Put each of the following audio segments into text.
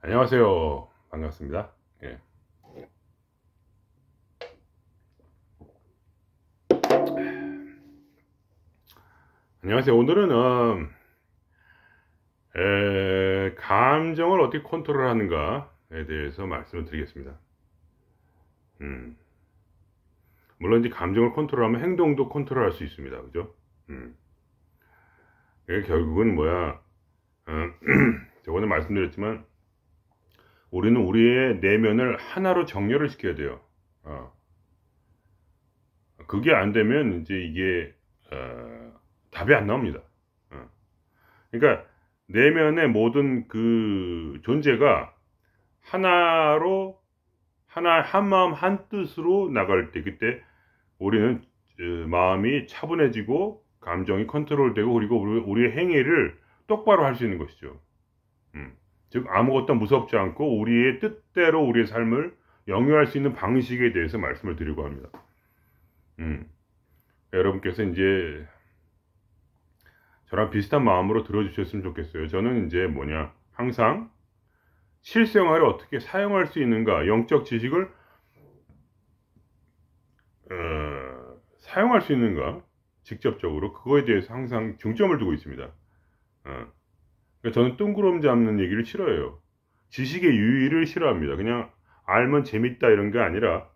안녕하세요. 반갑습니다. 예. 안녕하세요. 오늘은 감정을 어떻게 컨트롤하는가에 대해서 말씀을 드리겠습니다. 음, 물론 이제 감정을 컨트롤하면 행동도 컨트롤할 수 있습니다. 그죠? 음, 이게 결국은 뭐야? 어, 저번에 말씀드렸지만 우리는 우리의 내면을 하나로 정렬을 시켜야 돼요. 어, 그게 안 되면 이제 이게 답이 안 나옵니다. 어. 그러니까 내면의 모든 그 존재가 하나로 한 마음 한 뜻으로 나갈 때 그때 우리는 마음이 차분해지고 감정이 컨트롤되고 그리고 우리의 행위를 똑바로 할 수 있는 것이죠. 음. 즉 아무것도 무섭지 않고 우리의 뜻대로 우리의 삶을 영위할 수 있는 방식에 대해서 말씀을 드리고 합니다. 여러분께서 이제 저랑 비슷한 마음으로 들어주셨으면 좋겠어요. 저는 이제 항상 실생활에 어떻게 사용할 수 있는가, 영적 지식을 사용할 수 있는가, 직접적으로 그거에 대해서 항상 중점을 두고 있습니다. 그러니까 저는 뜬구름 잡는 얘기를 싫어해요. 지식의 유의를 싫어합니다. 그냥 알면 재밌다 이런 게 아니라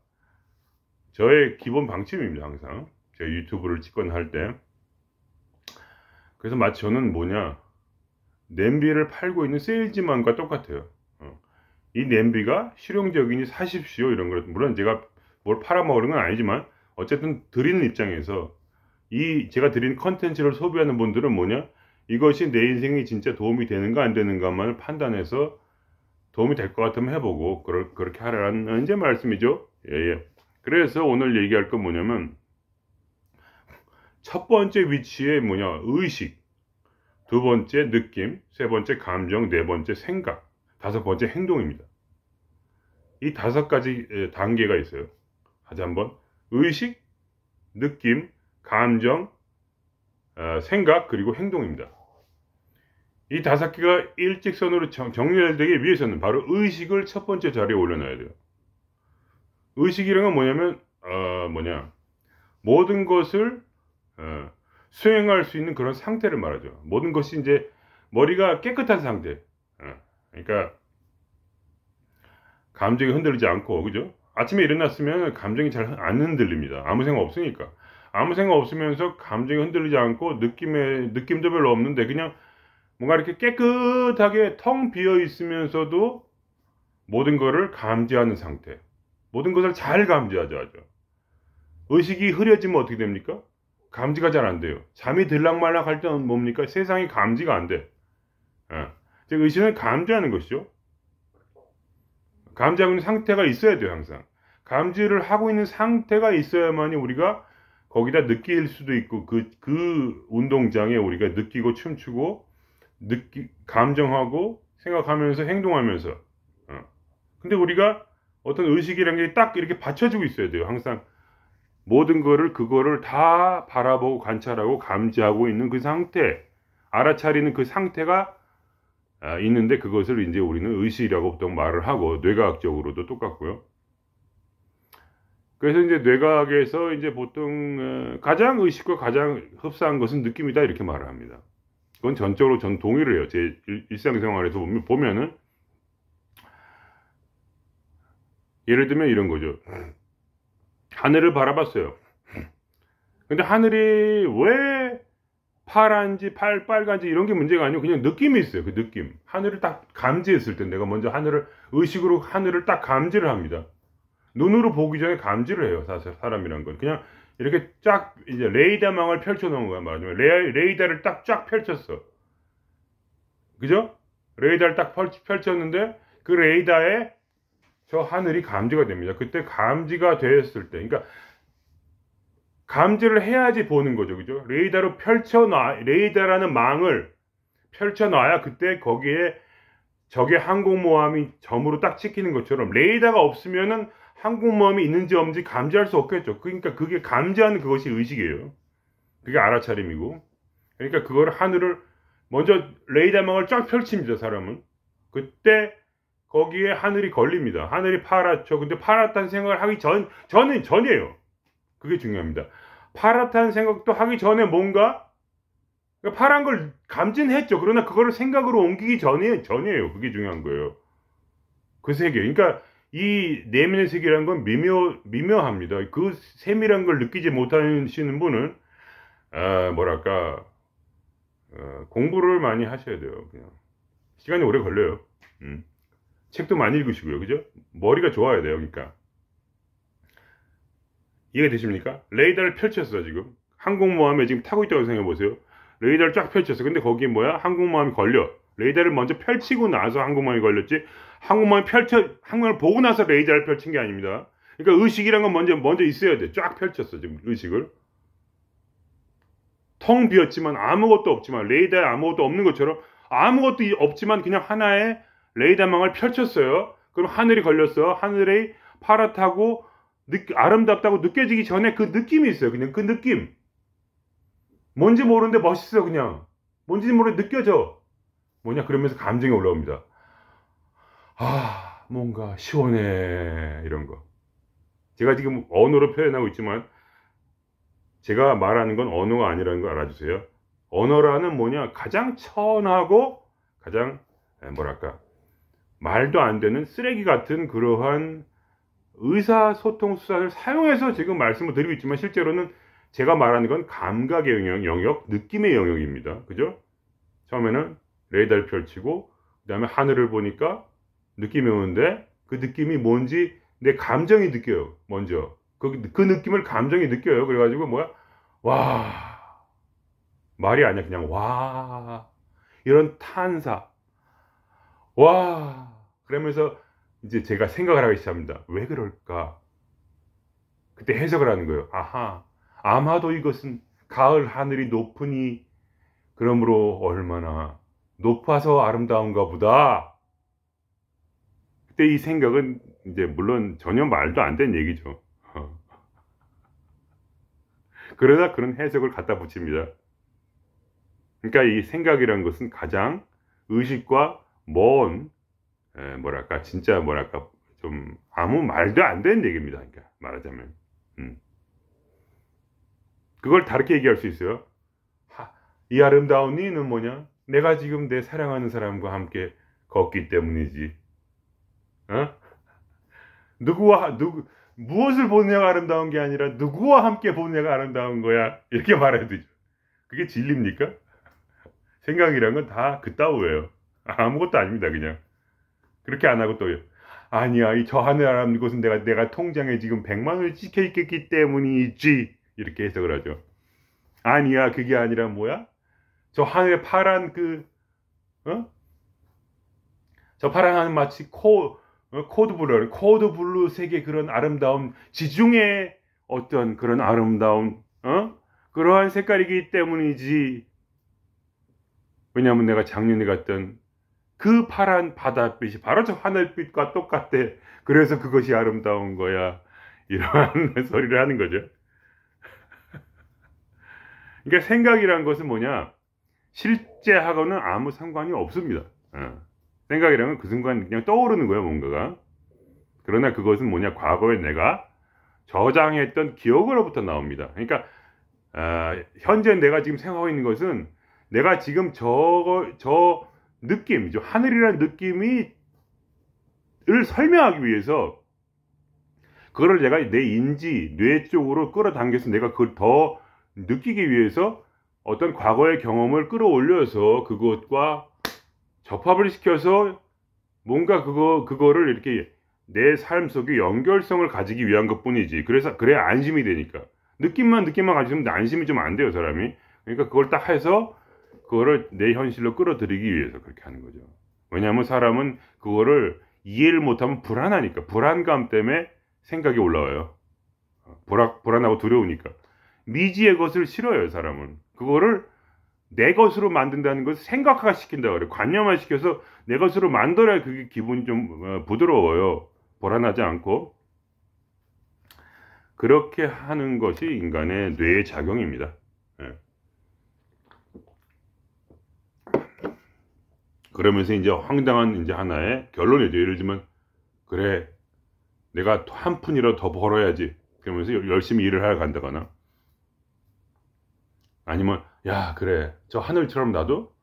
저의 기본 방침입니다. 항상 제가 유튜브를 찍거나 할 때. 그래서 마치 저는 냄비를 팔고 있는 세일즈만과 똑같아요. 이 냄비가 실용적이니 사십시오 이런 걸 물론 제가 뭘 팔아먹는 건 아니지만 어쨌든 드리는 입장에서 제가 드린 컨텐츠를 소비하는 분들은 이것이 내 인생에 진짜 도움이 되는가 안 되는가만을 판단해서 도움이 될 것 같으면 해보고 그렇게 하라는 이제 말씀이죠. 예. 그래서 오늘 얘기할 건 뭐냐면 첫 번째 위치에 의식, 두 번째 느낌, 세 번째 감정, 네 번째 생각, 다섯 번째 행동입니다. 이 다섯 가지 단계가 있어요. 다시 한번 의식, 느낌, 감정, 생각 그리고 행동입니다. 이 다섯 개가 일직선으로 정렬되기 위해서는 바로 의식을 첫 번째 자리에 올려놔야 돼요. 의식이란 건 모든 것을 수행할 수 있는 그런 상태를 말하죠. 모든 것이 이제 머리가 깨끗한 상태. 그러니까 감정이 흔들리지 않고, 그죠? 아침에 일어났으면 감정이 잘 안 흔들립니다. 아무 생각 없으니까. 아무 생각 없으면서 감정이 흔들리지 않고 느낌도 별로 없는데 그냥 뭔가 이렇게 깨끗하게 텅 비어 있으면서도 모든 것을 감지하는 상태. 모든 것을 잘 감지하죠. 의식이 흐려지면 어떻게 됩니까? 감지가 잘 안 돼요. 잠이 들락말락 할 때는 뭡니까? 세상이 감지가 안 돼. 즉 의식은 감지하는 것이죠. 감지하고 있는 상태가 있어야 돼요, 항상. 감지를 하고 있는 상태가 있어야만이 우리가 거기다 느낄 수도 있고, 그 운동장에 우리가 느끼고 춤추고, 감정하고, 생각하면서, 행동하면서. 근데 우리가 어떤 의식이라는 게 딱 이렇게 받쳐주고 있어야 돼요. 항상 모든 그거를 다 바라보고 관찰하고 감지하고 있는 그 상태, 알아차리는 그 상태가 있는데 그것을 이제 우리는 의식이라고 보통 말을 하고 뇌과학적으로도 똑같고요. 그래서 이제 뇌과학에서 이제 보통 가장 의식과 가장 흡사한 것은 느낌이다 이렇게 말을 합니다. 그건 전적으로 전 동의를 해요. 제 일상생활에서 보면은 예를 들면 이런 거죠. 하늘을 바라봤어요. 근데 하늘이 왜 파란지, 빨간지 이런 게 문제가 아니고 그냥 느낌이 있어요. 그 느낌. 하늘을 딱 감지했을 때 내가 먼저 의식으로 하늘을 딱 감지를 합니다. 눈으로 보기 전에 감지를 해요. 사실 사람이란 건. 그냥 이렇게 쫙 이제 레이더망을 펼쳐놓은 거야. 말하자면 레이더를 딱 쫙 펼쳤어. 그죠? 레이더를 딱 펼쳤는데 그 레이더에 저 하늘이 감지가 됩니다. 그때 감지가 되었을 때, 그러니까 감지를 해야지 보는 거죠. 그죠? 레이더라는 망을 펼쳐놔야 그때 거기에 적의 항공모함이 점으로 딱 찍히는 것처럼 레이더가 없으면은 항공모함이 있는지 없는지 감지할 수 없겠죠. 그러니까 그게 감지하는 그것이 의식이에요. 그게 알아차림이고. 그러니까 그거를 하늘을 먼저 레이더망을 쫙 펼칩니다. 사람은. 그때 거기에 하늘이 걸립니다. 하늘이 파랗죠. 근데 파랗다는 생각을 하기 전이에요. 그게 중요합니다. 파랗다는 생각도 하기 전에 뭔가 그러니까 파란 걸 감진했죠. 그러나 그거를 생각으로 옮기기 전이에요. 그게 중요한 거예요. 그 세계. 그러니까 이 내면의 세계라는 건 미묘합니다. 그 세밀한 걸 느끼지 못하시는 분은 뭐랄까 공부를 많이 하셔야 돼요. 그냥 시간이 오래 걸려요. 책도 많이 읽으시고요. 그죠? 머리가 좋아야 돼요. 그러니까 이해가 되십니까? 레이더를 펼쳤어. 지금 항공모함에 지금 타고 있다고 생각해 보세요. 레이더를 쫙 펼쳤어. 근데 거기에 뭐야? 항공모함이 걸려. 레이더를 먼저 펼치고 나서 항공모함이 걸렸지. 항공모함을 보고 나서 레이더를 펼친 게 아닙니다. 그러니까 의식이란 건 먼저 있어야 돼. 쫙 펼쳤어. 지금 의식을. 텅 비었지만 아무것도 없지만 레이더에 아무것도 없는 것처럼 아무것도 없지만 그냥 하나의 레이더망을 펼쳤어요. 그럼 하늘이 걸렸어. 하늘이 파랗다고 아름답다고 느껴지기 전에 그 느낌이 있어요. 그냥 그 느낌. 뭔지 모르는데 멋있어. 그냥 뭔지 모르는데 느껴져. 뭐냐 그러면서 감정이 올라옵니다. 뭔가 시원해. 이런 거. 제가 지금 언어로 표현하고 있지만 제가 말하는 건 언어가 아니라는 걸 알아주세요. 언어라는 뭐냐 가장 천하고 가장 뭐랄까 말도 안 되는 쓰레기 같은 그러한 의사소통 수단을 사용해서 지금 말씀을 드리고 있지만 실제로는 제가 말하는 건 감각의 영역, 느낌의 영역입니다. 그죠? 처음에는 레이더를 펼치고 그 다음에 하늘을 보니까 느낌이 오는데 그 느낌이 뭔지 내 감정이 느껴요. 먼저 그 느낌을 감정이 느껴요. 그래가지고 뭐야? 와 말이 아니야. 그냥 와 이런 탄사 와 그러면서 이제 제가 생각을 하기 시작합니다. 왜 그럴까? 그때 해석을 하는 거예요. 아마도 이것은 가을 하늘이 높으니 그러므로 얼마나 높아서 아름다운가 보다. 그때 이 생각은 이제 물론 전혀 말도 안 되는 얘기죠. 그러다 그런 해석을 갖다 붙입니다. 그러니까 이 생각이라는 것은 가장 의식과 먼 뭐랄까 진짜 뭐랄까 좀 아무 말도 안 되는 얘기입니다. 그러니까 말하자면 그걸 다르게 얘기할 수 있어요. 이 아름다운 이유는 뭐냐? 내가 지금 내 사랑하는 사람과 함께 걷기 때문이지. 무엇을 보느냐가 아름다운 게 아니라 누구와 함께 보느냐가 아름다운 거야. 이렇게 말해야 되죠. 그게 진리입니까? 생각이란 건 다 그따위예요. 아무것도 아닙니다. 그냥 그렇게 안 하고 또요. 아니야, 저 하늘 아름다운 것은 내가 통장에 지금 100만 원이 찍혀 있기 때문이지. 이렇게 해석을 하죠. 아니야, 그게 아니라 뭐야? 저 하늘에 파란 저 파란 하늘 마치 코드 블루 색의 그런 아름다움, 지중해 어떤 그런 아름다운, 그러한 색깔이기 때문이지. 왜냐하면 내가 작년에 갔던 그 파란 바다빛이 바로 저 하늘빛과 똑같대. 그래서 그것이 아름다운 거야. 이러한 소리를 하는 거죠. 그러니까 생각이란 것은 뭐냐? 실제하고는 아무 상관이 없습니다. 생각이란 건 그 순간 그냥 떠오르는 거예요, 뭔가가. 그러나 그것은 뭐냐? 과거에 내가 저장했던 기억으로부터 나옵니다. 그러니까 현재 내가 지금 생각하고 있는 것은 내가 지금 저 느낌이죠. 하늘이라는 느낌을 설명하기 위해서 그거를 내가 내 인지, 뇌 쪽으로 끌어당겨서 내가 그걸 더 느끼기 위해서 어떤 과거의 경험을 끌어올려서 그것과 접합을 시켜서 뭔가 그거를 이렇게 내 삶 속에 연결성을 가지기 위한 것 뿐이지. 그래야 안심이 되니까. 느낌만 가지면 안심이 좀 안 돼요, 사람이. 그러니까 그걸 딱 해서 그거를 내 현실로 끌어들이기 위해서 그렇게 하는 거죠. 왜냐하면 사람은 그거를 이해를 못하면 불안하니까. 불안감 때문에 생각이 올라와요. 불안하고 두려우니까. 미지의 것을 싫어요, 사람은. 그거를 내 것으로 만든다는 것을 생각화 시킨다고 그래요. 관념화 시켜서 내 것으로 만들어야 그게 기분이 좀 부드러워요. 불안하지 않고. 그렇게 하는 것이 인간의 뇌의 작용입니다. 그러면서 이제 황당한 이제 하나의 결론이죠. 예를 들면, 그래, 내가 한 푼이라도 더 벌어야지. 그러면서 열심히 일을 하러 간다거나, 아니면, 야, 그래, 저 하늘처럼 나도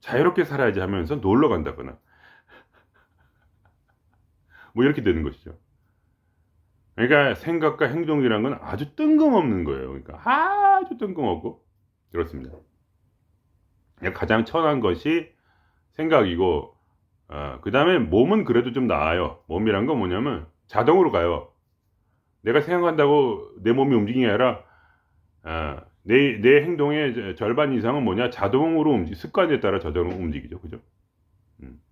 자유롭게 살아야지 하면서 놀러 간다거나, 뭐 이렇게 되는 것이죠. 그러니까 생각과 행동이란 건 아주 뜬금없는 거예요. 그러니까 아주 뜬금없고, 그렇습니다. 가장 천한 것이 생각이고, 그 다음에 몸은 그래도 좀 나아요. 몸이란 건 뭐냐면 자동으로 가요. 내가 생각한다고 내 몸이 움직이는 게 아니라, 내 행동의 절반 이상은 뭐냐? 자동으로 습관에 따라 자동으로 움직이죠. 그죠?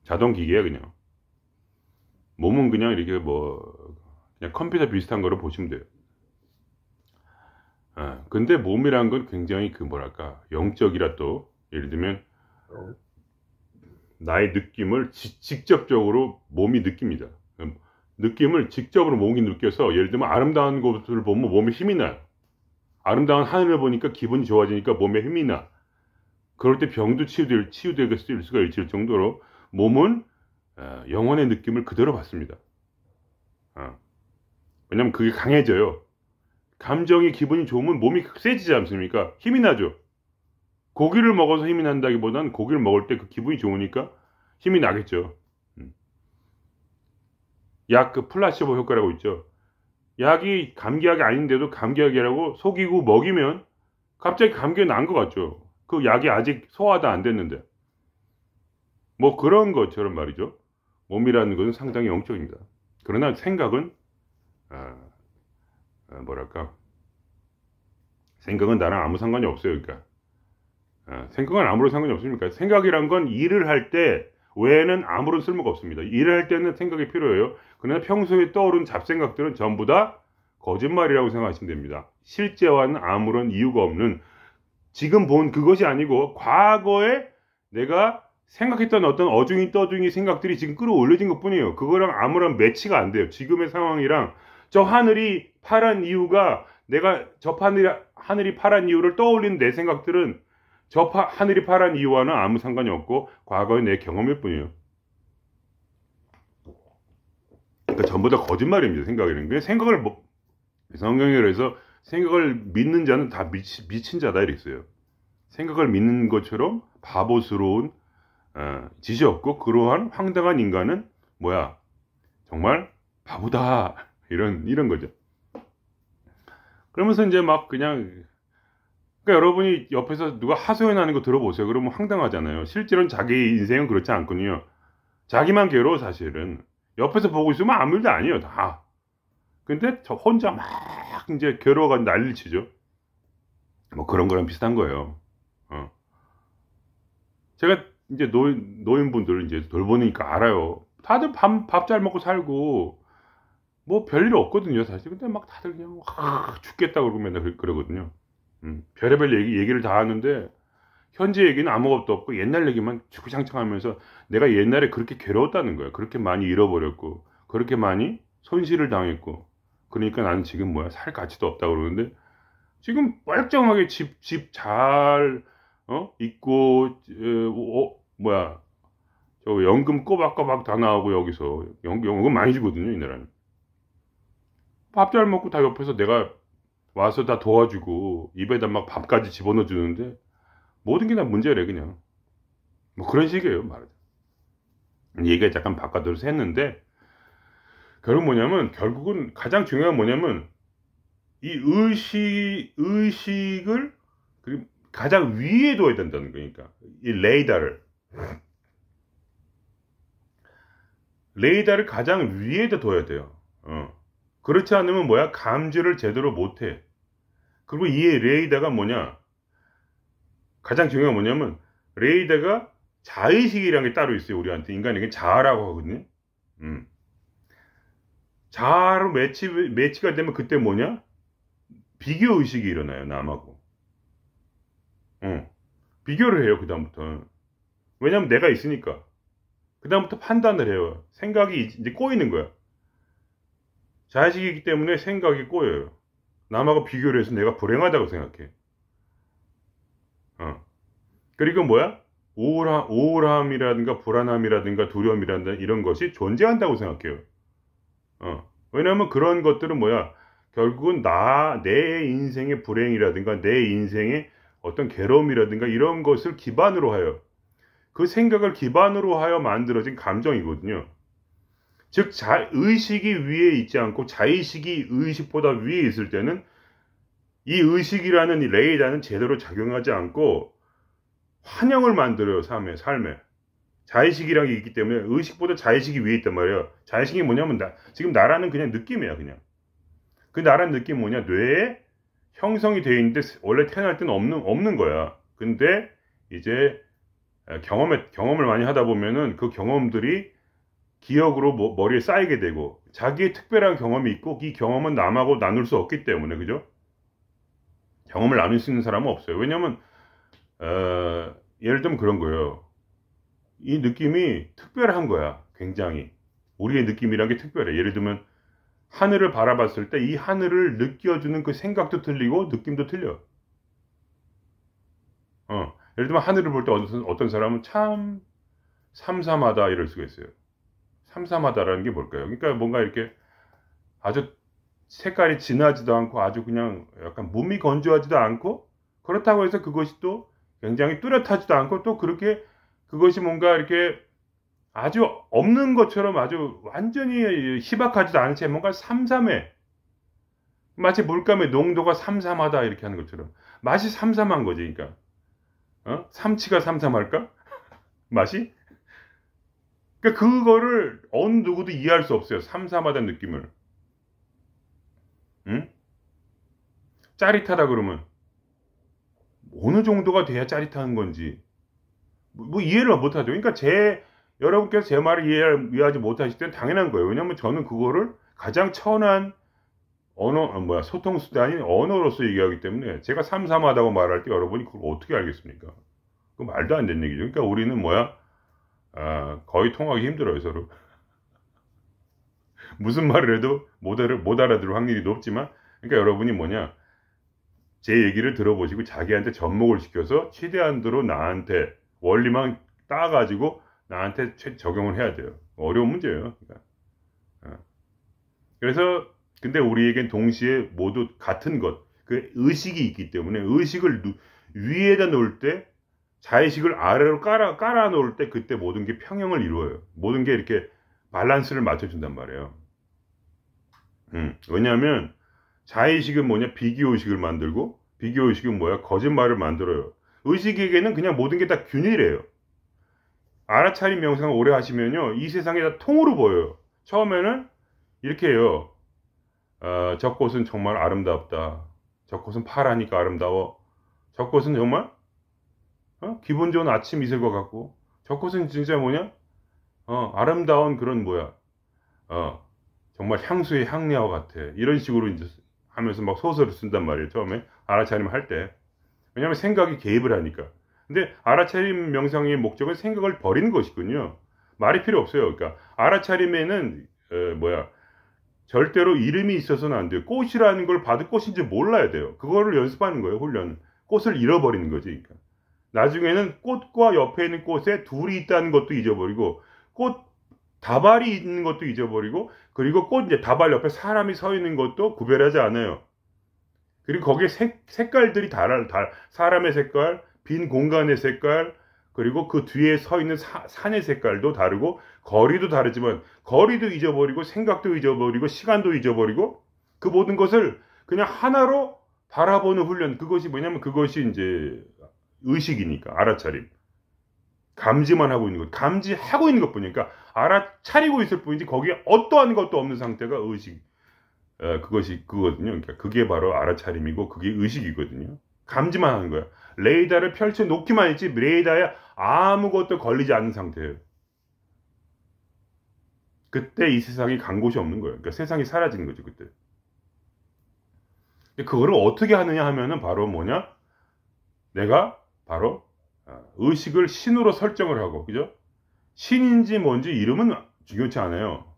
자동 기계야, 그냥. 몸은 그냥 이렇게 그냥 컴퓨터 비슷한 거로 보시면 돼요. 근데 몸이란 건 굉장히 뭐랄까, 영적이라 또, 예를 들면, 나의 느낌을 직접적으로 몸이 느낍니다. 느낌을 직접으로 몸이 느껴서, 예를 들면 아름다운 곳을 보면 몸에 힘이 나요. 아름다운 하늘을 보니까 기분이 좋아지니까 몸에 힘이 나. 그럴 때 병도 치유될 수가 있을 정도로 몸은 영혼의 느낌을 그대로 받습니다. 왜냐면 그게 강해져요. 감정이 기분이 좋으면 몸이 세지지 않습니까? 힘이 나죠. 고기를 먹어서 힘이 난다기보단 고기를 먹을 때 그 기분이 좋으니까 힘이 나겠죠. 약 플라시보 효과라고 있죠. 약이 감기약이 아닌데도 감기약이라고 속이고 먹이면 갑자기 감기가 난 것 같죠. 그 약이 아직 소화도 안 됐는데. 뭐 그런 것처럼 말이죠. 몸이라는 것은 상당히 영적입니다. 그러나 생각은 뭐랄까, 생각은 나랑 아무 상관이 없어요. 그러니까 생각은 아무런 상관이 없습니까? 생각이란 건 일을 할 때 외에는 아무런 쓸모가 없습니다. 일을 할 때는 생각이 필요해요. 그러나 평소에 떠오른 잡생각들은 전부 다 거짓말이라고 생각하시면 됩니다. 실제와는 아무런 이유가 없는, 지금 본 그것이 아니고 과거에 내가 생각했던 어떤 어중이 떠중이 생각들이 지금 끌어올려진 것 뿐이에요. 그거랑 아무런 매치가 안 돼요. 지금의 상황이랑 저 하늘이 파란 이유가, 내가 저 하늘이 파란 이유를 떠올린 내 생각들은 저 하늘이 파란 이유와는 아무 상관이 없고 과거의 내 경험일 뿐이에요. 그러니까 전부 다 거짓말입니다. 생각이라는 게. 생각을 성경에 그래서 생각을 믿는 자는 다 미친 자다 이랬어요. 생각을 믿는 것처럼 바보스러운 지시 없고 그러한 황당한 인간은 뭐야? 정말 바보다. 이런 거죠. 그러면서 이제 막 그냥, 그러니까 여러분이 옆에서 누가 하소연하는 거 들어보세요. 그러면 황당하잖아요. 실제로는 자기 인생은 그렇지 않거든요. 자기만 괴로워 사실은. 옆에서 보고 있으면 아무 일도 아니에요. 다. 근데 저 혼자 막 이제 괴로워가지고 난리를 치죠. 뭐 그런 거랑 비슷한 거예요. 제가 이제 노인분들을 이제 돌보니까 알아요. 다들 밥 잘 먹고 살고 뭐 별일 없거든요 사실. 근데 막 다들 그냥 죽겠다 그러고 맨날 그러거든요. 별의별 얘기를 다 하는데 현재 얘기는 아무것도 없고 옛날 얘기만 주구장창 하면서 내가 옛날에 그렇게 괴로웠다는 거야. 그렇게 많이 잃어버렸고 그렇게 많이 손실을 당했고, 그러니까 나는 지금 뭐야, 살 가치도 없다 그러는데 지금 멀쩡하게 집 잘 있고, 뭐야, 저 연금 꼬박꼬박 다 나오고, 여기서 연금 많이 주거든요 이 나라는. 밥 잘 먹고 다 옆에서 내가 와서 다 도와주고 입에다 막 밥까지 집어넣어 주는데 모든 게 다 문제래 그냥. 뭐 그런 식이에요 말하자. 얘기가 잠깐 바깥으로 했는데 결국 뭐냐면, 결국은 가장 중요한 뭐냐면 이 의식을 가장 위에 둬야 된다는 거니까. 이 레이더를 가장 위에다 둬야 돼요. 그렇지 않으면 뭐야, 감지를 제대로 못해. 그리고 이 레이더가 뭐냐, 가장 중요한 건 뭐냐면 레이더가 자의식이라는 게 따로 있어요. 우리한테 인간에게 자아라고 하거든요. 자아로 매치가 되면 그때 뭐냐, 비교 의식이 일어나요. 남하고. 비교를 해요. 그 다음부터. 왜냐면 내가 있으니까. 그 다음부터 판단을 해요. 생각이 이제 꼬이는 거야. 자식이기 때문에 생각이 꼬여요. 남하고 비교를 해서 내가 불행하다고 생각해. 그리고 뭐야? 우울함이라든가 불안함이라든가 두려움이라든가 이런 것이 존재한다고 생각해요. 왜냐하면 그런 것들은 뭐야? 결국은 내 인생의 불행이라든가 내 인생의 어떤 괴로움이라든가 이런 것을 기반으로 하여 그 생각을 기반으로 하여 만들어진 감정이거든요. 즉, 의식이 위에 있지 않고 자의식이 의식보다 위에 있을 때는 이 의식이라는 이 레이더는 제대로 작용하지 않고 환영을 만들어요, 삶에. 자의식이라는 게 있기 때문에 의식보다 자의식이 위에 있단 말이에요. 자의식이 뭐냐면 지금 나라는 그냥 느낌이야, 그냥. 그 나라는 느낌이 뭐냐? 뇌에 형성이 되어 있는데 원래 태어날 때는 없는 거야. 근데 이제 경험을 많이 하다 보면은 그 경험들이 기억으로 머리에 쌓이게 되고 자기의 특별한 경험이 있고 이 경험은 남하고 나눌 수 없기 때문에 그죠? 경험을 나눌 수 있는 사람은 없어요. 왜냐면 예를 들면 그런 거예요. 이 느낌이 특별한 거야. 굉장히 우리의 느낌이란 게 특별해. 예를 들면 하늘을 바라봤을 때 이 하늘을 느껴주는 그 생각도 틀리고 느낌도 틀려. 예를 들면 하늘을 볼 때 어떤 사람은 참 삼삼하다 이럴 수가 있어요. 삼삼하다라는 게 뭘까요? 그러니까 뭔가 이렇게 아주 색깔이 진하지도 않고 아주 그냥 약간 몸이 건조하지도 않고 그렇다고 해서 그것이 또 굉장히 뚜렷하지도 않고 또 그렇게 그것이 뭔가 이렇게 아주 없는 것처럼 아주 완전히 희박하지도 않은 채 뭔가 삼삼해. 마치 물감의 농도가 삼삼하다 이렇게 하는 것처럼 맛이 삼삼한 거지. 그러니까 삼치가 삼삼할까? 맛이? 그러니까 그거를 어느 누구도 이해할 수 없어요. 삼삼하다는 느낌을. 응? 짜릿하다 그러면 어느 정도가 돼야 짜릿한 건지 뭐 이해를 못하죠. 그러니까 여러분께서 제 말을 이해하지 못하실 때는 당연한 거예요. 왜냐하면 저는 그거를 가장 천한 소통 수단인 언어로서 얘기하기 때문에 제가 삼삼하다고 말할 때 여러분이 그걸 어떻게 알겠습니까? 그 말도 안 되는 얘기죠. 그러니까 우리는 거의 통하기 힘들어요, 서로. 무슨 말을 해도 못 알아들을 확률이 높지만, 그러니까 여러분이 제 얘기를 들어보시고 자기한테 접목을 시켜서 최대한도로 나한테 원리만 따가지고 나한테 적용을 해야 돼요. 어려운 문제예요. 그러니까. 그래서 근데 우리에겐 동시에 모두 같은 그 의식이 있기 때문에 의식을 위에다 놓을 때 자의식을 아래로 깔아 놓을 때 그때 모든 게 평형을 이루어요. 모든 게 이렇게 밸런스를 맞춰준단 말이에요. 왜냐하면 자의식은 비교의식을 만들고 비교의식은 거짓말을 만들어요. 의식에게는 그냥 모든 게 다 균일해요. 알아차림 명상을 오래 하시면요. 이 세상이 다 통으로 보여요. 처음에는 이렇게 해요. 저꽃은 정말 아름답다. 저꽃은 파라니까 아름다워. 저꽃은 정말 기분 좋은 아침 이슬과 같고 저꽃은 진짜 아름다운 그런 정말 향수의 향내와 같아. 이런 식으로 이제 하면서 막 소설을 쓴단 말이에요. 처음에 알아차림 할 때. 왜냐하면 생각이 개입을 하니까. 근데 알아차림 명상의 목적은 생각을 버리는 것이군요. 말이 필요 없어요. 그러니까 알아차림에는 절대로 이름이 있어서는 안 돼요. 꽃이라는 걸 봐도 꽃인지 몰라야 돼요. 그거를 연습하는 거예요. 훈련. 꽃을 잃어버리는 거지. 그러니까. 나중에는 꽃과 옆에 있는 꽃에 둘이 있다는 것도 잊어버리고 꽃 다발이 있는 것도 잊어버리고 그리고 꽃 이제 다발 옆에 사람이 서 있는 것도 구별하지 않아요. 그리고 거기에 색깔들이 사람의 색깔, 빈 공간의 색깔, 그리고 그 뒤에 서 있는 산의 색깔도 다르고 거리도 다르지만 거리도 잊어버리고 생각도 잊어버리고 시간도 잊어버리고 그 모든 것을 그냥 하나로 바라보는 훈련. 그것이 뭐냐면 그것이 이제 의식이니까 알아차림. 감지만 하고 있는 것. 감지하고 있는 것뿐이니까 알아차리고 있을 뿐이지 거기에 어떠한 것도 없는 상태가 의식. 그것이 그거거든요. 그러니까 그게 바로 알아차림이고 그게 의식이거든요. 감지만 하는 거야. 레이더를 펼쳐 놓기만 했지 레이더에 아무것도 걸리지 않는 상태예요. 그때 이 세상이 간 곳이 없는 거예요. 그러니까 세상이 사라지는 거죠. 그때. 그거를 어떻게 하느냐 하면은 바로 내가 바로 의식을 신으로 설정을 하고 그죠? 신인지 뭔지 이름은 중요치 않아요.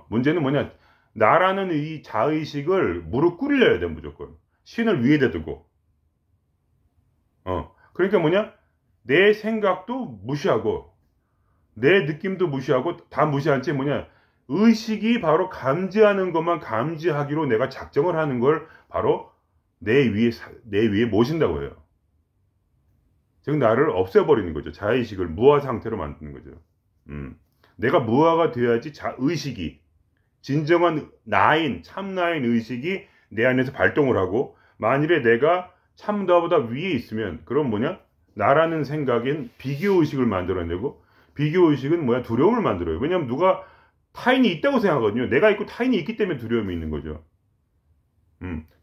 문제는 나라는 이 자의식을 무릎 꿇려야 돼 무조건. 신을 위에다 두고. 그러니까 내 생각도 무시하고 내 느낌도 무시하고 다 무시한 채 뭐냐, 의식이 바로 감지하는 것만 감지하기로 내가 작정을 하는 걸 바로 내 위에 모신다고 해요. 즉 나를 없애버리는 거죠. 자의식을 무아 상태로 만드는 거죠. 내가 무아가 되어야지 의식이 진정한 나인, 참나인 의식이 내 안에서 발동을 하고, 만일에 내가 참 나보다 위에 있으면 그럼 뭐냐, 나라는 생각엔 비교의식을 만들어내고, 비교의식은 뭐야, 두려움을 만들어요. 왜냐하면 누가 타인이 있다고 생각하거든요. 내가 있고 타인이 있기 때문에 두려움이 있는 거죠.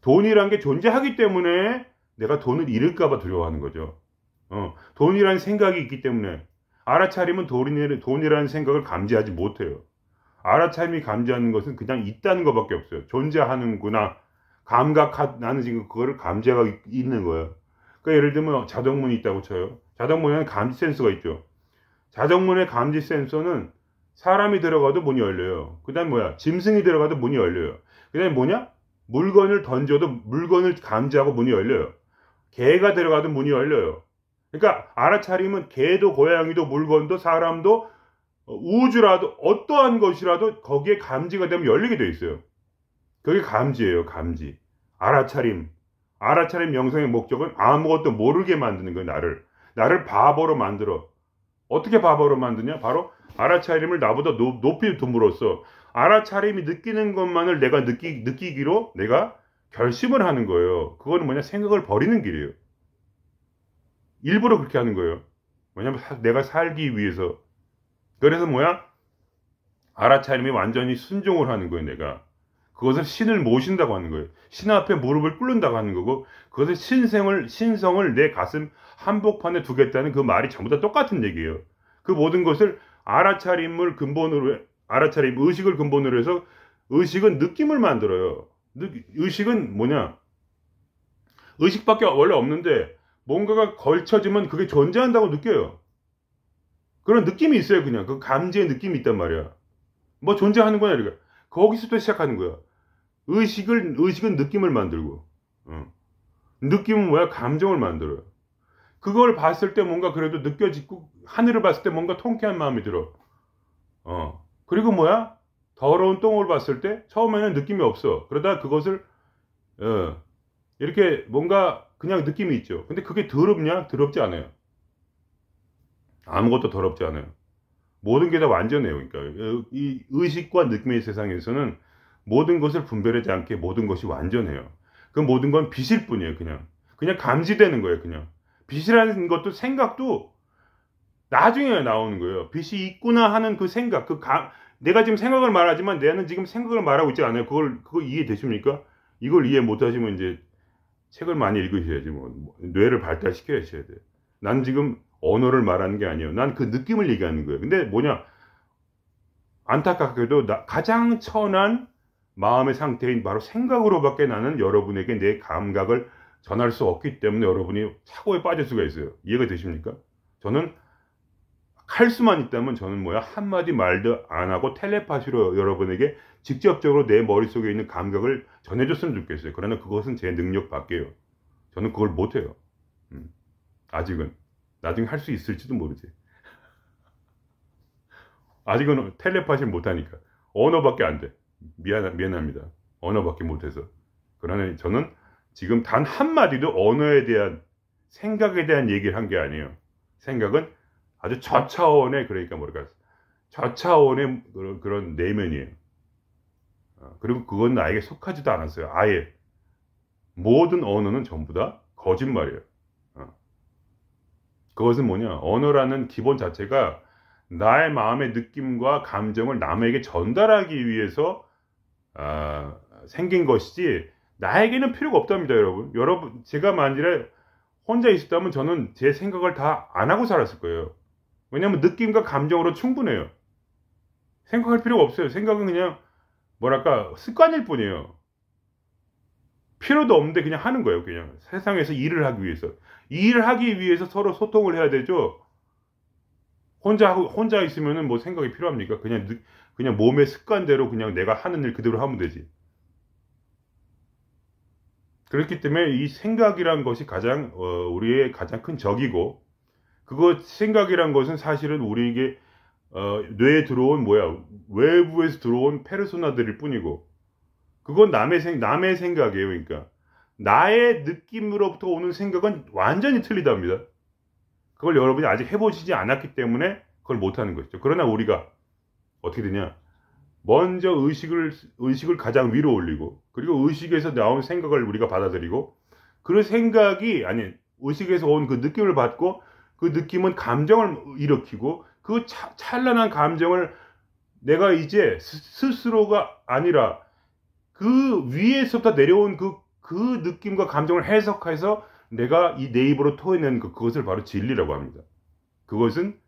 돈이란 게 존재하기 때문에 내가 돈을 잃을까봐 두려워하는 거죠. 돈이라는 생각이 있기 때문에. 알아차리면 돈이라는 생각을 감지하지 못해요. 알아차림이 감지하는 것은 그냥 있다는 것밖에 없어요. 존재하는구나. 나는 지금 그거를 감지하고 있는 거예요. 그러니까 예를 들면 자동문이 있다고 쳐요. 자동문에는 감지 센서가 있죠. 자동문의 감지 센서는 사람이 들어가도 문이 열려요. 그 다음 뭐야? 짐승이 들어가도 문이 열려요. 그 다음에 뭐냐? 물건을 던져도 물건을 감지하고 문이 열려요. 개가 들어가도 문이 열려요. 그러니까 알아차림은 개도 고양이도 물건도 사람도 우주라도 어떠한 것이라도 거기에 감지가 되면 열리게 돼 있어요. 그게 감지예요. 감지. 알아차림. 알아차림 영성의 목적은 아무것도 모르게 만드는 거예요. 나를 바보로 만들어. 어떻게 바보로 만드냐? 바로 알아차림을 나보다 높이 둠으로써 알아차림이 느끼는 것만을 내가 느끼기로 내가 결심을 하는 거예요. 그거는 뭐냐? 생각을 버리는 길이에요. 일부러 그렇게 하는 거예요. 왜냐면 내가 살기 위해서. 그래서 뭐야? 알아차림이 완전히 순종을 하는 거예요. 내가. 그것을 신을 모신다고 하는 거예요. 신 앞에 무릎을 꿇는다고 하는 거고, 그것을 신성을 내 가슴 한복판에 두겠다는 그 말이 전부 다 똑같은 얘기예요. 그 모든 것을 알아차림을 근본으로, 의식을 근본으로 해서, 의식은 느낌을 만들어요. 의식은 뭐냐? 의식밖에 원래 없는데, 뭔가가 걸쳐지면 그게 존재한다고 느껴요. 그런 느낌이 있어요, 그냥. 그 감지의 느낌이 있단 말이야. 뭐 존재하는 거냐, 이렇게. 거기서부터 시작하는 거야. 의식은 느낌을 만들고, 느낌은 뭐야? 감정을 만들어요. 그걸 봤을 때 뭔가 그래도 느껴지고, 하늘을 봤을 때 뭔가 통쾌한 마음이 들어. 그리고 뭐야? 더러운 똥을 봤을 때 처음에는 느낌이 없어. 그러다 그것을, 이렇게 뭔가 그냥 느낌이 있죠. 근데 그게 더럽냐? 더럽지 않아요. 아무것도 더럽지 않아요. 모든 게 다 완전해요. 그러니까 이 의식과 느낌의 세상에서는 모든 것을 분별하지 않게 모든 것이 완전해요. 그 모든 건 빛일 뿐이에요. 그냥 감지되는 거예요. 그냥 빛이라는 것도 생각도 나중에 나오는 거예요. 빛이 있구나 하는 그 생각, 내가 지금 생각을 말하지만 내는 지금 생각을 말하고 있지 않아요. 그거 이해되십니까? 이걸 이해 못하시면 이제 책을 많이 읽으셔야지. 뇌를 발달시켜야 돼요. 난 지금 언어를 말하는 게 아니에요. 난 그 느낌을 얘기하는 거예요. 근데 뭐냐? 안타깝게도 가장 천한 마음의 상태인 바로 생각으로밖에 나는 여러분에게 내 감각을 전할 수 없기 때문에 여러분이 사고에 빠질 수가 있어요. 이해가 되십니까? 저는 할 수만 있다면 저는 한마디 말도 안 하고 텔레파시로 여러분에게 직접적으로 내 머릿속에 있는 감각을 전해줬으면 좋겠어요. 그러나 그것은 제 능력 밖이에요. 저는 그걸 못해요. 아직은. 나중에 할 수 있을지도 모르지. 아직은 텔레파시를 못하니까. 언어밖에 안 돼. 미안합니다. 언어밖에 못해서. 그러나 저는 지금 단 한마디도 언어에 대한, 생각에 대한 얘기를 한 게 아니에요. 생각은 아주 저차원의, 그러니까 저차원의 그런 내면이에요. 그리고 그건 나에게 속하지도 않았어요. 아예. 모든 언어는 전부 다 거짓말이에요. 그것은 뭐냐? 언어라는 기본 자체가 나의 마음의 느낌과 감정을 남에게 전달하기 위해서 생긴 것이지 나에게는 필요가 없답니다, 여러분. 제가 만일에 혼자 있었다면 저는 제 생각을 다 안 하고 살았을 거예요. 왜냐하면 느낌과 감정으로 충분해요. 생각할 필요가 없어요. 생각은 그냥 습관일 뿐이에요. 필요도 없는데 그냥 하는 거예요. 그냥 세상에서 일을 하기 위해서. 일을 하기 위해서 서로 소통을 해야 되죠. 혼자 있으면은 생각이 필요합니까? 그냥 몸의 습관대로 그냥 내가 하는 일 그대로 하면 되지. 그렇기 때문에 이 생각이란 것이 우리의 가장 큰 적이고, 그거 생각이란 것은 사실은 우리에게 뇌에 들어온 외부에서 들어온 페르소나들일 뿐이고, 그건 남의 생각이에요. 그러니까 나의 느낌으로부터 오는 생각은 완전히 틀리답니다. 그걸 여러분이 아직 해보시지 않았기 때문에 그걸 못하는 것이죠. 그러나 우리가 어떻게 되냐? 먼저 의식을 가장 위로 올리고, 그리고 의식에서 나온 생각을 우리가 받아들이고, 그 생각이, 아니, 의식에서 온 그 느낌을 받고, 그 느낌은 감정을 일으키고, 그 찬란한 감정을 내가 이제 스스로가 아니라 그 위에서부터 내려온 그 느낌과 감정을 해석해서 내가 내 입으로 토해낸 그것을 바로 진리라고 합니다. 그것은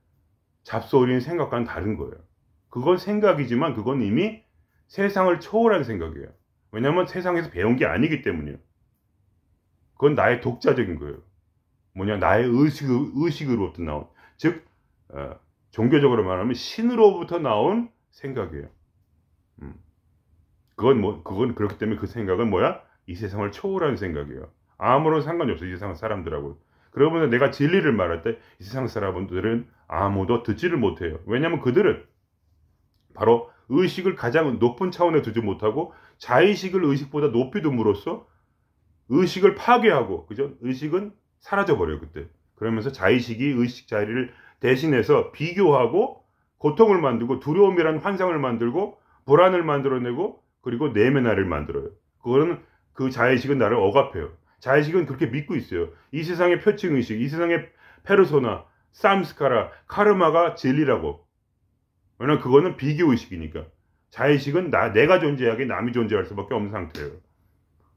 잡소어린 생각과는 다른 거예요. 그건 생각이지만 그건 이미 세상을 초월한 생각이에요. 왜냐하면 세상에서 배운 게 아니기 때문이에요. 그건 나의 독자적인 거예요. 나의 의식으로부터 나온, 즉 종교적으로 말하면 신으로부터 나온 생각이에요. 그건 그렇기 때문에 그 생각은 이 세상을 초월한 생각이에요. 아무런 상관이 없어요. 이 세상 사람들하고. 그러면 내가 진리를 말할 때 이 세상 사람들은 아무도 듣지를 못해요. 왜냐하면 그들은 바로 의식을 가장 높은 차원에 두지 못하고 자의식을 의식보다 높이 둠으로써 의식을 파괴하고, 그죠? 의식은 사라져버려요, 그때. 그러면서 자의식이 의식 자리를 대신해서 비교하고 고통을 만들고 두려움이라는 환상을 만들고 불안을 만들어내고 그리고 내면화를 만들어요. 그거는 그 자의식은 나를 억압해요. 자의식은 그렇게 믿고 있어요. 이 세상의 표층의식, 이 세상의 페르소나, 쌈스카라, 카르마가 진리라고. 왜냐면 그거는 비교의식이니까. 자의식은 내가 존재하게 남이 존재할 수밖에 없는 상태예요.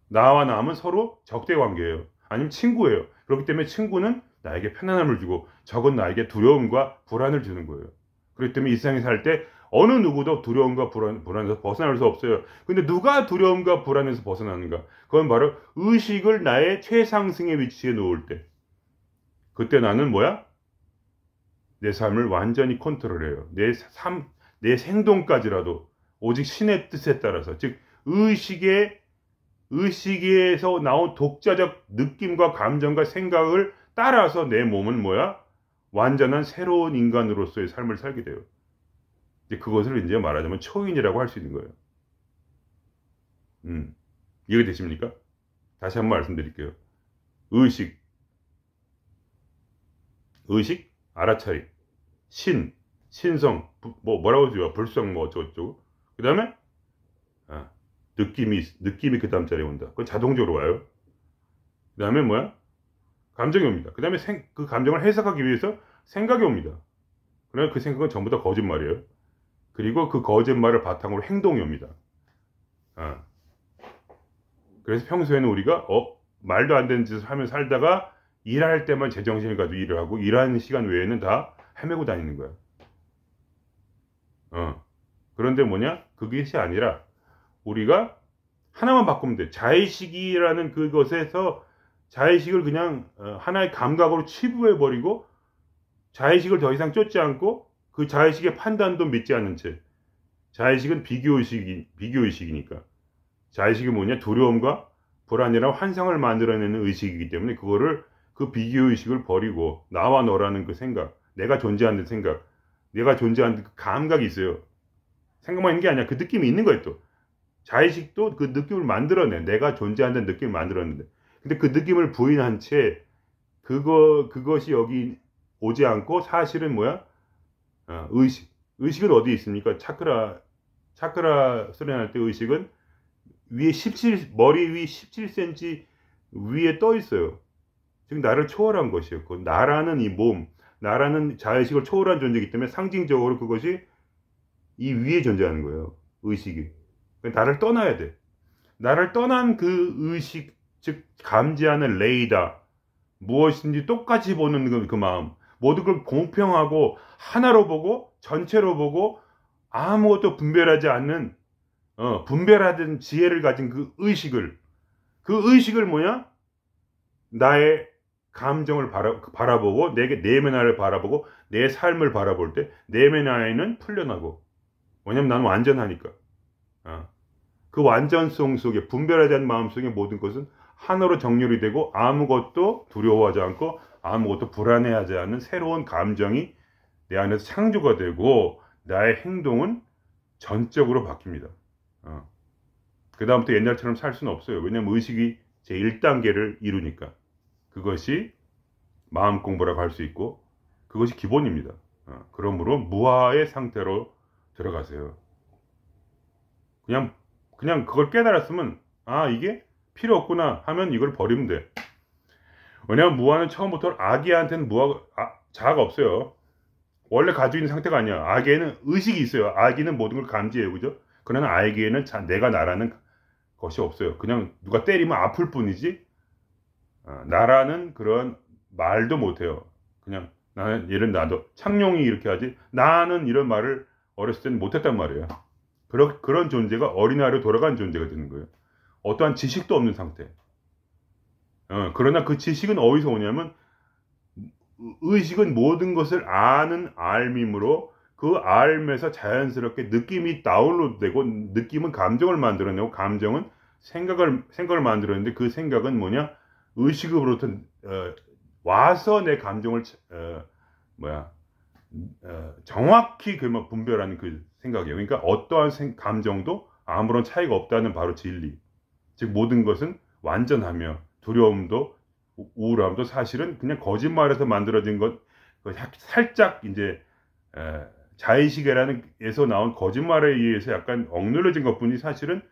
나와 남은 서로 적대관계예요. 아니면 친구예요. 그렇기 때문에 친구는 나에게 편안함을 주고 적은 나에게 두려움과 불안을 주는 거예요. 그렇기 때문에 이 세상에 살 때 어느 누구도 두려움과 불안에서 벗어날 수 없어요. 근데 누가 두려움과 불안에서 벗어나는가? 그건 바로 의식을 나의 최상승의 위치에 놓을 때. 그때 나는 내 삶을 완전히 컨트롤해요. 내 행동까지라도 오직 신의 뜻에 따라서, 즉 의식에서 나온 독자적 느낌과 감정과 생각을 따라서 내 몸은 완전한 새로운 인간으로서의 삶을 살게 돼요. 그것을 이제 말하자면 초인이라고 할 수 있는 거예요. 이해되십니까? 다시 한번 말씀드릴게요. 의식, 알아차림, 신성, 뭐라고 해줘요? 불성, 어쩌고저쩌고. 그 다음에, 느낌이 그 다음 자리에 온다. 그건 자동적으로 와요. 그 다음에 감정이 옵니다. 그 다음에 그 감정을 해석하기 위해서 생각이 옵니다. 그러나 그 생각은 전부 다 거짓말이에요. 그리고 그 거짓말을 바탕으로 행동이 옵니다. 그래서 평소에는 우리가 말도 안 되는 짓을 하며 살다가 일할 때만 제정신을 가지고 일을 하고 일하는 시간 외에는 다 헤매고 다니는 거야. 그런데 그것이 아니라 우리가 하나만 바꾸면 돼. 자의식이라는 그것에서 자의식을 그냥 하나의 감각으로 치부해버리고 자의식을 더 이상 쫓지 않고 그 자의식의 판단도 믿지 않는 채. 자의식은 비교의식이니까. 자의식이 두려움과 불안이랑 환상을 만들어내는 의식이기 때문에 그 비교의식을 버리고 나와 너라는 그 생각, 내가 존재하는 생각, 내가 존재하는 그 감각이 있어요. 생각만 있는 게 아니야. 그 느낌이 있는 거예요 또. 자의식도 그 느낌을 만들어내. 내가 존재한다는 느낌을 만들었는데. 근데 그 느낌을 부인한 채 그것이 여기 오지 않고 사실은 의식은 어디 있습니까? 차크라 수련할 때 의식은 머리 위 17cm 위에 떠 있어요. 즉 나를 초월한 것이요. 나라는 이 몸, 나라는 자의식을 초월한 존재이기 때문에 상징적으로 그것이 이 위에 존재하는 거예요. 의식이. 나를 떠나야 돼. 나를 떠난 그 의식, 즉 감지하는 레이더, 무엇인지 똑같이 보는 그 마음, 모든 걸 공평하고 하나로 보고 전체로 보고 아무것도 분별하지 않는 분별하던 지혜를 가진 그 의식을 나의 감정을 바라보고 내면화를 바라보고 내 삶을 바라볼 때 내면화에는 풀려나고, 왜냐면 나는 완전하니까. 그 완전성 속에 분별하지 않는 마음 속에 모든 것은 하나로 정렬이 되고 아무것도 두려워하지 않고 아무것도 불안해하지 않는 새로운 감정이 내 안에서 창조가 되고 나의 행동은 전적으로 바뀝니다. 그 다음부터 옛날처럼 살 수는 없어요. 왜냐하면 의식이 제 1단계를 이루니까. 그것이 마음 공부라고 할 수 있고 그것이 기본입니다. 그러므로 무아의 상태로 들어가세요. 그냥 그걸 깨달았으면 이게 필요 없구나 하면 이걸 버리면 돼. 왜냐하면 무아는 처음부터 아기한테는 자아가 없어요. 원래 가지고 있는 상태가 아니야. 아기에는 의식이 있어요. 아기는 모든 걸 감지해요. 그죠? 그러나 아기에는 내가 나라는 것이 없어요. 그냥 누가 때리면 아플 뿐이지 나라는 그런 말도 못해요. 그냥 나는 예를 나도 창룡이 이렇게 하지 나는 이런 말을 어렸을 때는 못했단 말이에요. 그런 존재가 어린아이로 돌아간 존재가 되는 거예요. 어떠한 지식도 없는 상태. 그러나 그 지식은 어디서 오냐면 의식은 모든 것을 아는 알밈으로 그 알면서 자연스럽게 느낌이 다운로드되고 느낌은 감정을 만들어내고 감정은 생각을 만들어내는데 그 생각은 뭐냐? 의식으로부터 와서 내 감정을 정확히 분별하는 그 생각이에요. 그러니까 어떠한 감정도 아무런 차이가 없다는 바로 진리. 즉 모든 것은 완전하며 두려움도 우울함도 사실은 그냥 거짓말에서 만들어진 것 살짝 이제 자의식에서 나온 거짓말에 의해서 약간 억눌러진 것뿐이 사실은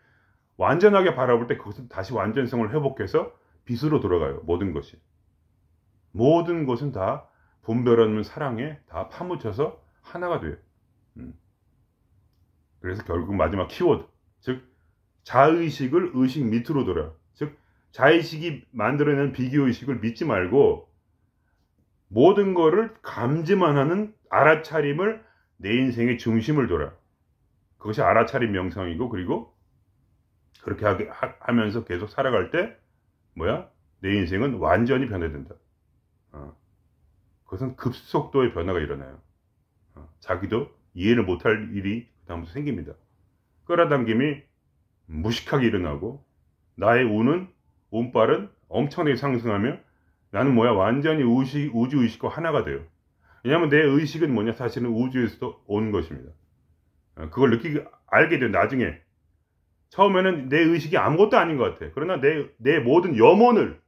완전하게 바라볼 때 그것은 다시 완전성을 회복해서 빛으로 돌아가요. 모든 것이. 모든 것은 다 분별하는 사랑에 다 파묻혀서 하나가 돼요. 그래서 결국 마지막 키워드. 즉 자의식을 의식 밑으로 돌아. 즉 자의식이 만들어낸 비교의식을 믿지 말고 모든 거를 감지만 하는 알아차림을 내 인생의 중심을 돌아. 그것이 알아차림 명상이고 그리고 그렇게 하면서 계속 살아갈 때 내 인생은 완전히 변해된다. 그것은 급속도의 변화가 일어나요. 자기도 이해를 못할 일이 그다음부터 생깁니다. 끌어당김이 무식하게 일어나고 나의 운빨은 엄청나게 상승하며 나는 완전히 우주의식과 하나가 돼요. 왜냐하면 내 의식은 사실은 우주에서도 온 것입니다. 그걸 알게 돼요. 나중에. 처음에는 내 의식이 아무것도 아닌 것 같아. 그러나 내 모든 염원을,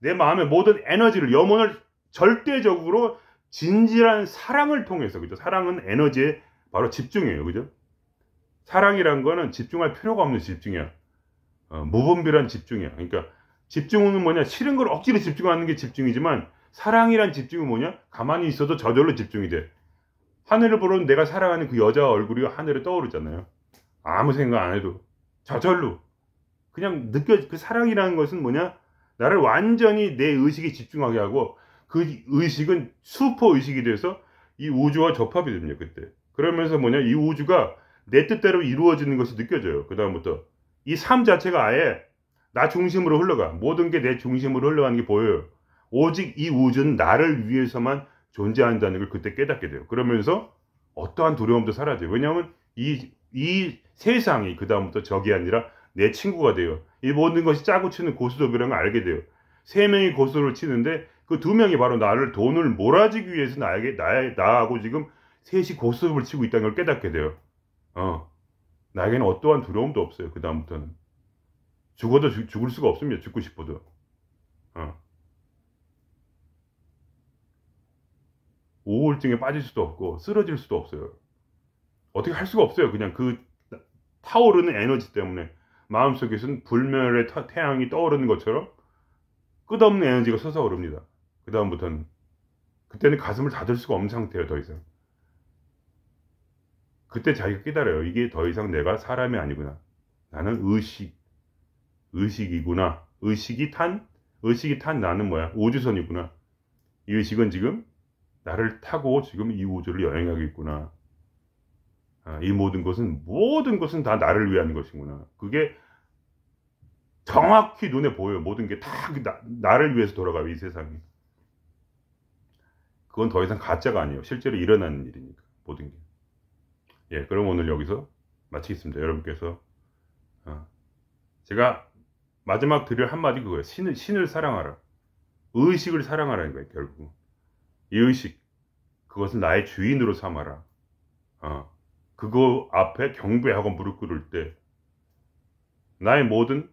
내 마음의 모든 에너지를, 염원을 절대적으로 진실한 사랑을 통해서, 그죠? 사랑은 에너지의 바로 집중이에요. 그죠? 사랑이란 거는 집중할 필요가 없는 집중이야. 무분별한 집중이야. 그러니까 집중은 싫은 걸 억지로 집중하는 게 집중이지만 사랑이란 집중은 가만히 있어도 저절로 집중이 돼. 하늘을 보러 내가 사랑하는 그 여자 얼굴이 하늘에 떠오르잖아요. 아무 생각 안 해도 저절로 그냥 그 사랑이라는 것은 나를 완전히 내 의식에 집중하게 하고 그 의식은 슈퍼 의식이 돼서 이 우주와 접합이 됩니다. 그때. 그러면서 이 우주가 내 뜻대로 이루어지는 것이 느껴져요. 그 다음부터 이 삶 자체가 아예 나 중심으로 흘러가. 모든 게 내 중심으로 흘러가는 게 보여요. 오직 이 우주는 나를 위해서만 존재한다는 걸 그때 깨닫게 돼요. 그러면서 어떠한 두려움도 사라져요. 왜냐하면 이 세상이 그 다음부터 적이 아니라 내 친구가 돼요. 이 모든 것이 짜고 치는 고스톱이라는 걸 알게 돼요. 3명이 고스톱을 치는데 그 2명이 바로 돈을 몰아주기 위해서 나하고 지금 셋이 고스톱을 치고 있다는 걸 깨닫게 돼요. 나에게는 어떠한 두려움도 없어요. 그 다음부터는. 죽어도 죽을 수가 없습니다. 죽고 싶어도. 우울증에 빠질 수도 없고 쓰러질 수도 없어요. 어떻게 할 수가 없어요. 그냥 그 타오르는 에너지 때문에 마음속에서는 불멸의 태양이 떠오르는 것처럼 끝없는 에너지가 솟아오릅니다. 그 다음부터는 그때는 가슴을 닫을 수가 없는 상태예요. 더 이상. 그때 자기가 깨달아요. 이게 더 이상 내가 사람이 아니구나. 나는 의식이구나. 의식이 탄 나는 우주선이구나. 이 의식은 지금 나를 타고 지금 이 우주를 여행하고 있구나. 이 모든 것은 다 나를 위한 것이구나. 그게 정확히 눈에 보여요. 모든 게 다 나를 위해서 돌아가요. 이 세상이. 그건 더 이상 가짜가 아니에요. 실제로 일어나는 일이니까. 모든 게. 예, 그럼 오늘 여기서 마치겠습니다. 여러분께서 제가 마지막 드릴 한마디 그거예요. 신을 사랑하라. 의식을 사랑하라는 거예요, 결국. 이 의식, 그것을 나의 주인으로 삼아라. 그거 앞에 경배하고 무릎 꿇을 때, 나의 모든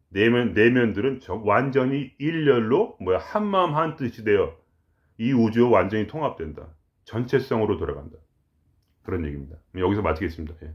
내면들은 완전히 일렬로, 한마음 한뜻이 되어 이 우주와 완전히 통합된다. 전체성으로 돌아간다. 그런 얘기입니다. 여기서 마치겠습니다. 예.